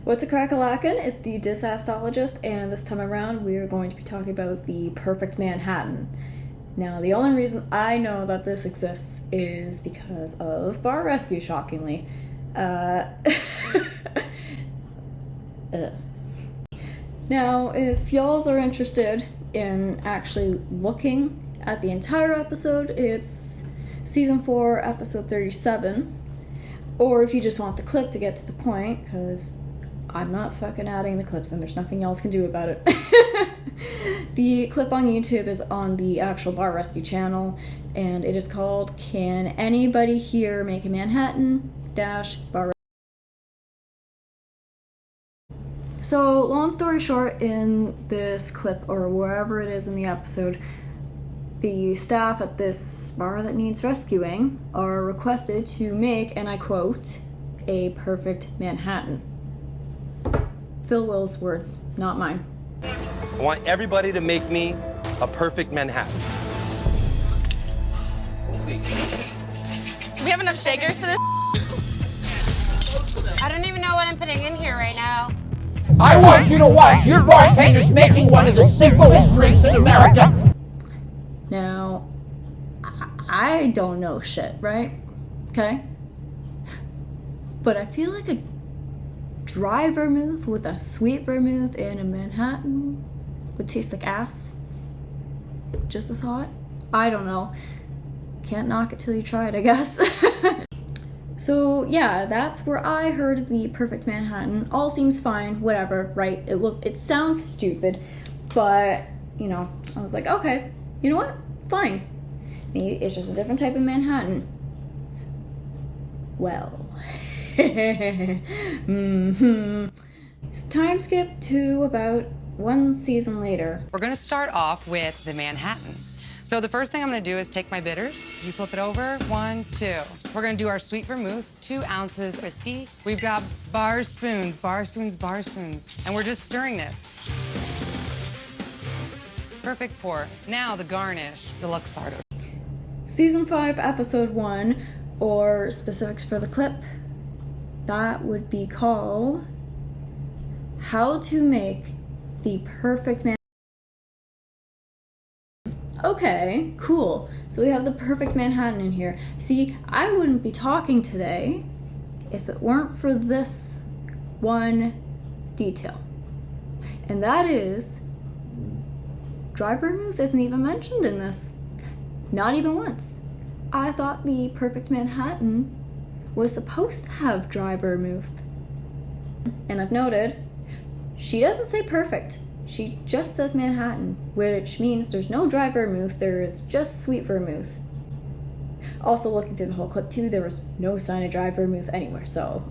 What's a crack-a-lackin'? It's the Disastologist, and this time around we are going to be talking about the perfect Manhattan. Now, the only reason I know that this exists is because of Bar Rescue, shockingly. Now, if y'alls are interested in actually looking at the entire episode, it's Season 4, Episode 37. Or if you just want the clip to get to the point, because I'm not fucking adding the clips and there's nothing else can do about it. The clip on YouTube is on the actual Bar Rescue channel, and it is called Can Anybody Here Make a Manhattan Bar. So, long story short, in this clip, or wherever it is in the episode, the staff at this bar that needs rescuing are requested to make, and I quote, a perfect Manhattan. Phil Will's words, not mine. I want everybody to make me a perfect Manhattan. Do we have enough shakers for this? I don't even know what I'm putting in here right now. I want you to watch your bartenders making one of the simplest drinks in America. Now, I don't know shit, right? Okay? But I feel like a dry vermouth with a sweet vermouth in a Manhattan would taste like ass. Just a thought. I don't know. Can't knock it till you try it, I guess. So yeah, that's where I heard the perfect Manhattan. All seems fine, whatever, right? It sounds stupid, but you know, I was like, okay, you know what? Fine. Maybe it's just a different type of Manhattan. Well, Time skip to about one season later. We're gonna start off with the Manhattan. So the first thing I'm gonna do is take my bitters. You flip it over, 1, 2. We're gonna do our sweet vermouth, 2 ounces whiskey. We've got bar spoons. And we're just stirring this. Perfect pour. Now the garnish, the Luxardo. Season 5, Episode 1, or specifics for the clip, that would be called How to Make the Perfect Manhattan. Okay, cool. So we have the perfect Manhattan in here. See, I wouldn't be talking today if it weren't for this one detail. And that is, dry vermouth isn't even mentioned in this. Not even once. I thought the perfect Manhattan was supposed to have dry vermouth. And I've noted, she doesn't say perfect. She just says Manhattan, which means there's no dry vermouth, there is just sweet vermouth. Also, looking through the whole clip too, there was no sign of dry vermouth anywhere, so...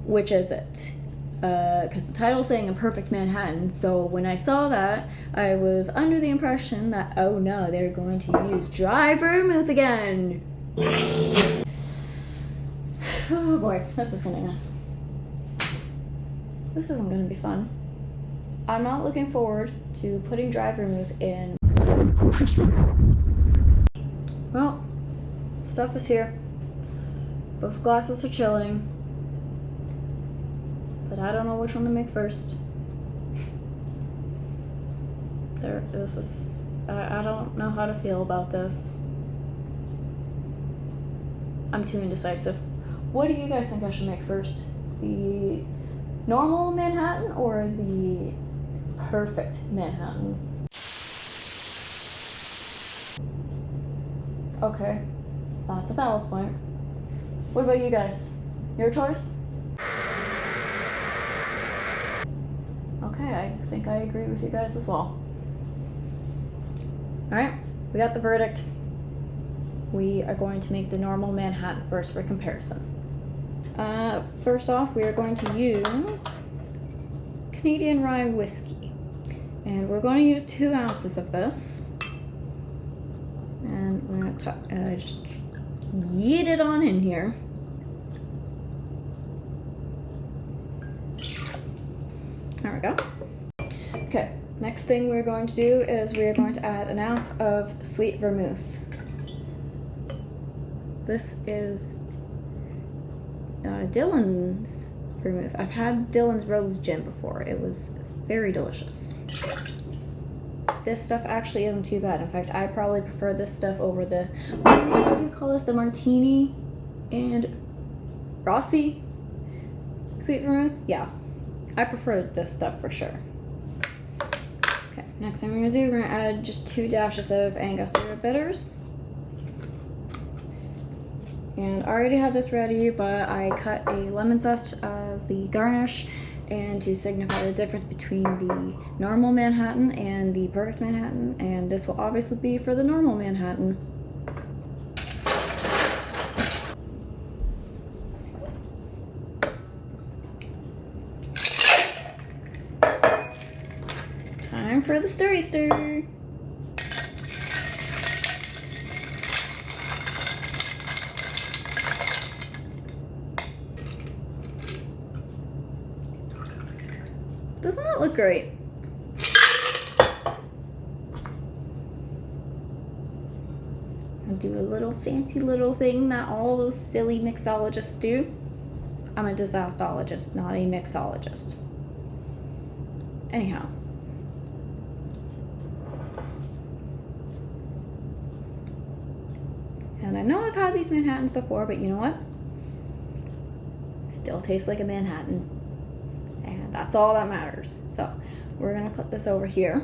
which is it? Because the title's saying a perfect Manhattan, so when I saw that, I was under the impression that, oh no, they're going to use dry vermouth again! Oh boy, this isn't gonna be fun. I'm not looking forward to putting dry vermouth in. Well, stuff is here. Both glasses are chilling. But I don't know which one to make first. I don't know how to feel about this. I'm too indecisive. What do you guys think I should make first? The normal Manhattan or the perfect Manhattan? Okay, that's a valid point. What about you guys? Your choice? Okay, I think I agree with you guys as well. Alright, we got the verdict. We are going to make the normal Manhattan first for comparison. First off, we are going to use Canadian rye whiskey. And we're going to use 2 ounces of this. And we're going to just yeet it on in here. There we go. Okay, next thing we're going to do is we're going to add an ounce of sweet vermouth. This is Dylan's vermouth. I've had Dylan's Rose Gin before. It was very delicious. This stuff actually isn't too bad. In fact, I probably prefer this stuff over the, what do you call this? The Martini and Rossi sweet vermouth? Yeah, I prefer this stuff for sure. Okay, next thing we're gonna do, we're gonna add just 2 dashes of Angostura bitters. And I already had this ready, but I cut a lemon zest as the garnish, and to signify the difference between the normal Manhattan and the perfect Manhattan, and this will obviously be for the normal Manhattan. Time for the stirry stir. Doesn't that look great? I'll do a little fancy little thing that all those silly mixologists do. I'm a disasterologist, not a mixologist. Anyhow. And I know I've had these Manhattans before, but you know what? Still tastes like a Manhattan. And that's all that matters. So we're gonna put this over here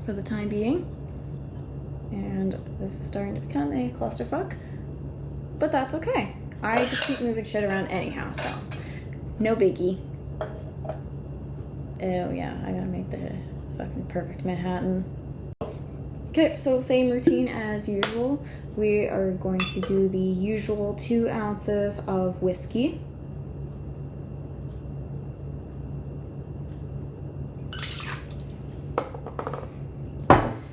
for the time being. And this is starting to become a clusterfuck, but that's okay. I just keep moving shit around anyhow, so no biggie. Oh yeah, I gotta make the fucking perfect Manhattan. Okay, so same routine as usual. We are going to do the usual 2 ounces of whiskey.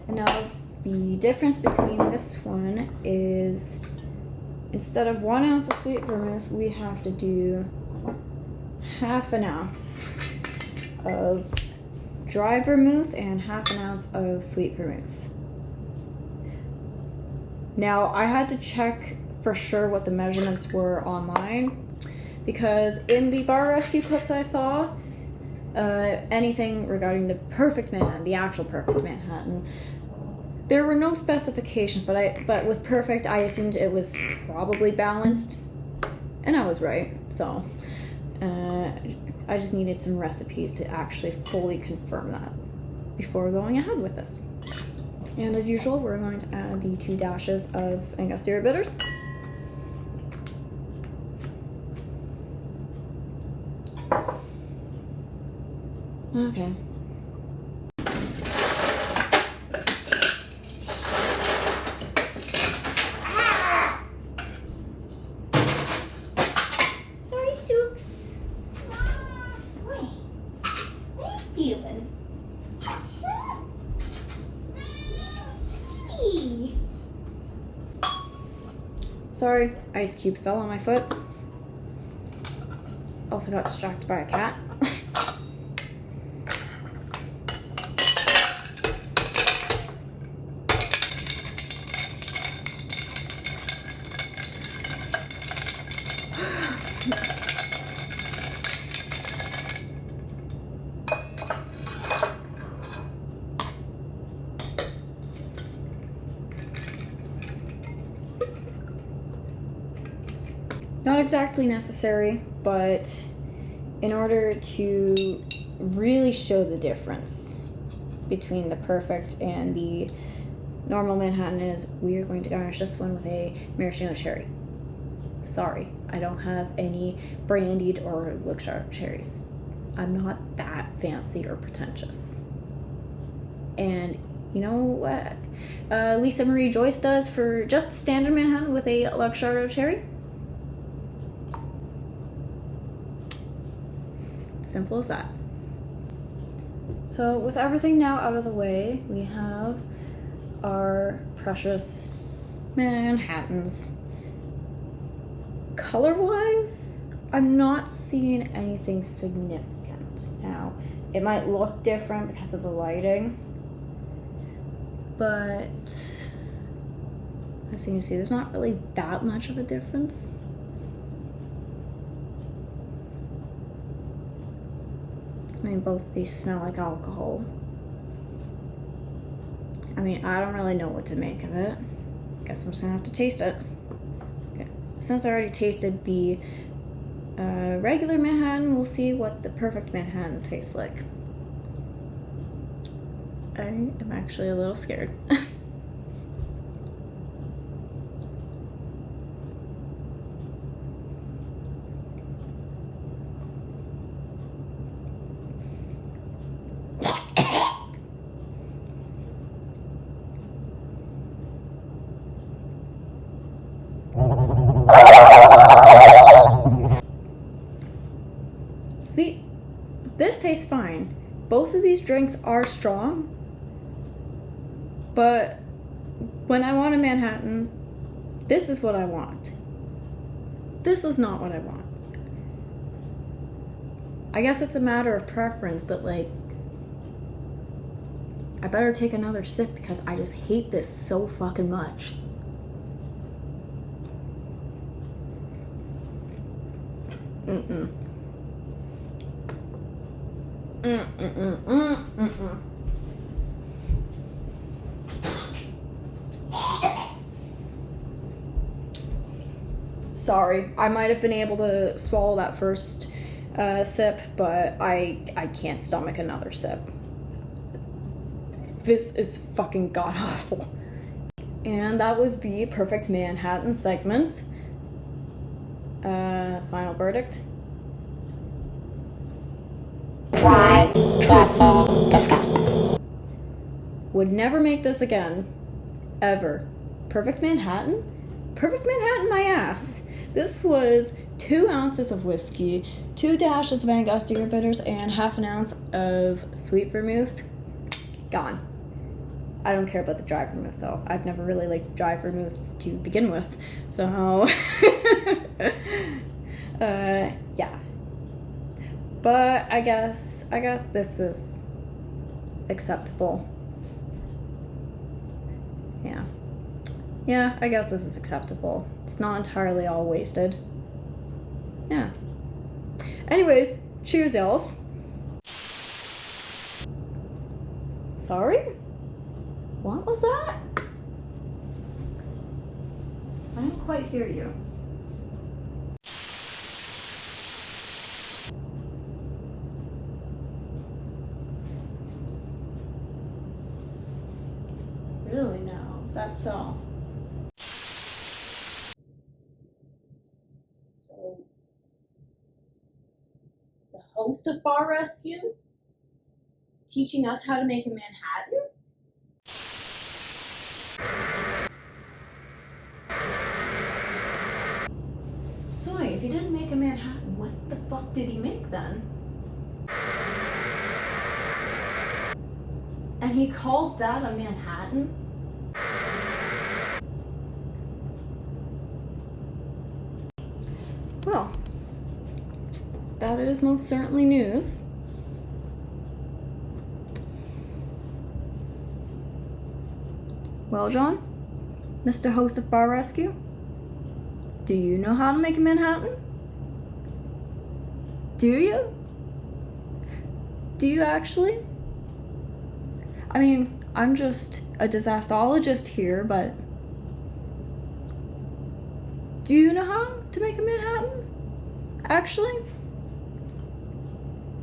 And now the difference between this one is, instead of 1 ounce of sweet vermouth, we have to do ½ an ounce of dry vermouth and ½ an ounce of sweet vermouth. Now, I had to check for sure what the measurements were online, because in the bar rescue clips I saw, anything regarding the perfect Manhattan, the actual perfect Manhattan, there were no specifications, but with perfect, I assumed it was probably balanced, and I was right. So I just needed some recipes to actually fully confirm that before going ahead with this. And as usual, we're going to add the 2 dashes of Angostura bitters. Okay. Sorry, Sooks. Wait. What are you doing? Sorry, ice cube fell on my foot. Also got distracted by a cat. Not exactly necessary, but in order to really show the difference between the perfect and the normal Manhattan is, we are going to garnish this one with a maraschino cherry. Sorry, I don't have any brandied or Wiltshire cherries. I'm not that fancy or pretentious. And you know what Lisa Marie Joyce does for just the standard Manhattan with a Luxardo cherry? Simple as that. So with everything now out of the way, we have our precious Manhattans. Color-wise, I'm not seeing anything significant. Now, it might look different because of the lighting, but as you can see, there's not really that much of a difference. I mean, both of these smell like alcohol. I mean, I don't really know what to make of it. Guess I'm just gonna have to taste it. Okay. Since I already tasted the regular Manhattan, we'll see what the perfect Manhattan tastes like. I am actually a little scared. See, this tastes fine. Both of these drinks are strong, but when I want a Manhattan, this is what I want. This is not what I want. I guess it's a matter of preference, but like, I better take another sip because I just hate this so fucking much. Mm-mm. Sorry, I might have been able to swallow that first sip, but I can't stomach another sip. This is fucking god-awful. And that was the Perfect Manhattan segment. Final verdict. Dry, dreadful, disgusting. Would never make this again. Ever. Perfect Manhattan? Perfect Manhattan my ass. This was 2 ounces of whiskey, 2 dashes of Angostura bitters, and half an ounce of sweet vermouth. Gone. I don't care about the dry vermouth though. I've never really liked dry vermouth to begin with. So, yeah. But I guess this is acceptable. Yeah. Yeah, I guess this is acceptable. It's not entirely all wasted. Yeah. Anyways, cheers, y'alls. Sorry? What was that? I didn't quite hear you. Really now? Is that so? So, the host of Bar Rescue? Teaching us how to make a Manhattan? So wait, if he didn't make a Manhattan, what the fuck did he make then? And he called that a Manhattan? Well, that is most certainly news. Well, John, Mr. Host of Bar Rescue, do you know how to make a Manhattan? Do you? Do you actually? I mean, I'm just a disasterologist here, but do you know how to make a Manhattan? Actually?